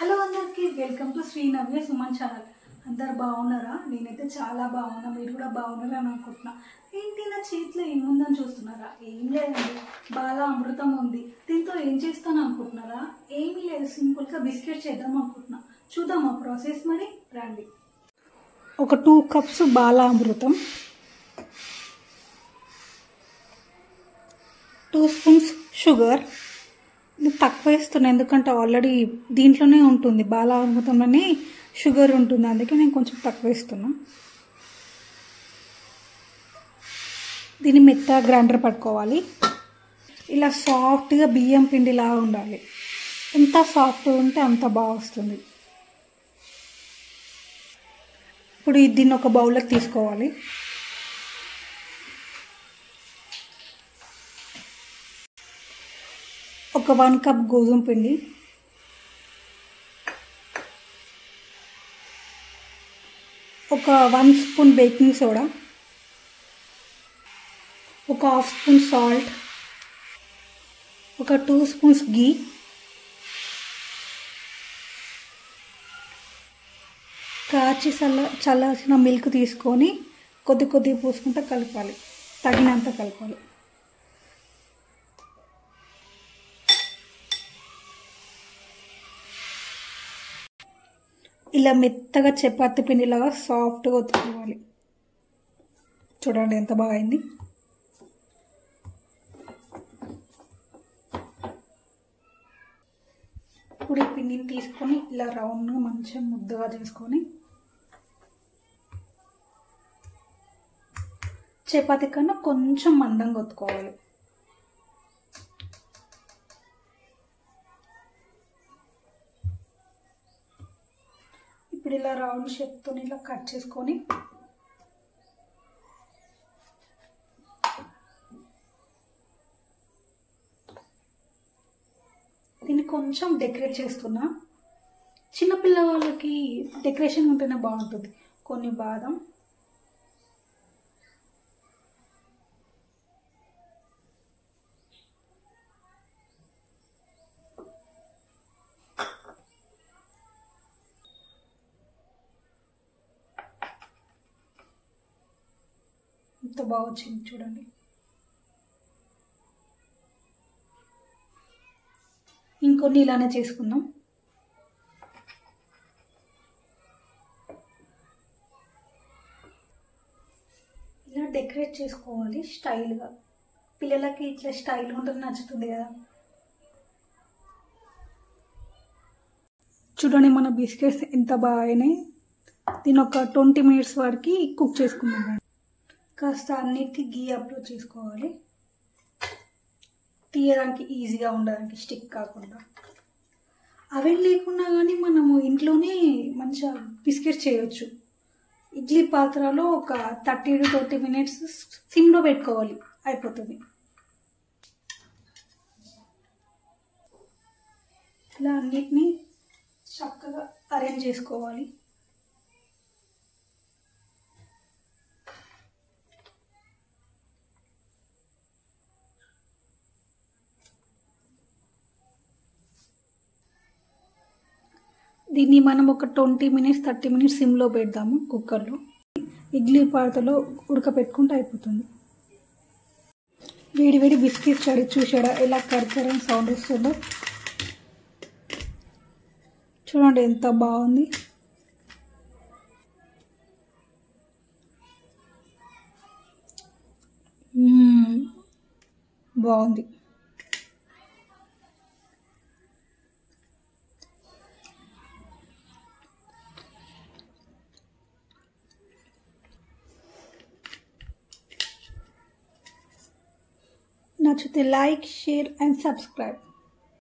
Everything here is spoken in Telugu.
హలో అందరికీ welcome to Sri Navya Suman channel. అందరు బాగున్నారా? నేనైతే చాలా బాగున్నా, మీరు కూడా బాగున్నారని అనుకుంటున్నా. ఏంటి నా చేతిలో ఏముందని చూస్తున్నారా? ఏం లేదండి, బాలా అమృతం ఉంది. దీంతో ఏం చేస్తాను అనుకుంటున్నారా? ఏమీ లేదు, సింపుల్గా బిస్కెట్ చేద్దాం అనుకుంటున్నా. చూద్దాం ఆ ప్రాసెస్, మరి రండి. ఒక 2 కప్స్ బాలా అమృతం, 2 స్పూన్స్ షుగర్. తక్కువ వేస్తున్నాను ఎందుకంటే ఆల్రెడీ దీంట్లోనే ఉంటుంది, బాలా అమృతంలోనే షుగర్ ఉంటుంది, అందుకే నేను కొంచెం తక్కువ వేస్తున్నా. దీన్ని మెత్తగా గ్రైండర్ పట్టుకోవాలి. ఇలా సాఫ్ట్గా బియ్యం పిండిలా ఉండాలి. ఎంత సాఫ్ట్గా ఉంటే అంత బాగా వస్తుంది. ఇప్పుడు దీన్ని ఒక బౌల్లోకి తీసుకోవాలి. ఒక 1 కప్ గోధుమ పిండి, ఒక 1 స్పూన్ బేకింగ్ సోడా, ఒక 1/2 స్పూన్ సాల్ట్, ఒక 2 స్పూన్స్ గీ, కాచి చల్లార్చిన మిల్క్ తీసుకొని కొద్ది కొద్దిగా పోసుకుంటూ కలపాలి, తగినంత కలపాలి. ఇలా మెత్తగా చపాతీ పిండిలాగా సాఫ్ట్గా ఒత్తుకోవాలి. చూడండి ఎంత బాగా అయింది. ఇప్పుడు ఈ పిండిని తీసుకొని ఇలా రౌండ్గా మంచిగా ముద్దగా చేసుకొని చపాతీ కన్నా కొంచెం మందంగా ఒత్తుకోవాలి. ఇప్పుడు ఇలా రౌండ్ షేప్తో ఇలా కట్ చేసుకొని దీన్ని కొంచెం డెకరేట్ చేస్తున్నా. చిన్నపిల్లవాళ్ళకి డెకరేషన్ ఉంటేనే బాగుంటుంది. కొన్ని బాదం, ఎంత బాగా వచ్చింది చూడండి. ఇంకొన్ని ఇలానే చేసుకుందాం. ఇలా డెకరేట్ చేసుకోవాలి స్టైల్గా. పిల్లలకి ఇట్లా స్టైల్ ఉంటుంది, నచ్చుతుంది కదా. చూడండి మన బిస్కెట్స్ ఎంత బాగా అయినాయి. దీన్ని ఒక 20 మినిట్స్ వరకు కుక్ చేసుకుందాం. కాస్త అన్నిటికీ గీ అప్లై చేసుకోవాలి, తీయడానికి ఈజీగా ఉండడానికి, స్టిక్ కాకుండా. అవి లేకున్నా కానీ మనము ఇంట్లోనే మంచిగా బిస్కెట్ చేయొచ్చు. ఇడ్లీ పాత్రలో ఒక 30 to 20 మినిట్స్ సిమ్లో పెట్టుకోవాలి, అయిపోతుంది. ఇలా అన్నిటినీ చక్కగా అరేంజ్ చేసుకోవాలి. దీన్ని మనం ఒక 20 మినిట్స్ 30 మినిట్స్ సిమ్లో పెడదాము కుక్కర్లో. ఇడ్లీ పాత్రలో ఉడకపెట్టుకుంటే అయిపోతుంది. వేడి వేడి బిస్కెట్స్ చూసాడా ఎలా కరకరని సౌండ్ వస్తుందో. చూడండి ఎంత బాగుంది. బాగుంది. నచ్చితే లైక్, షేర్ అండ్ సబ్స్క్రైబ్.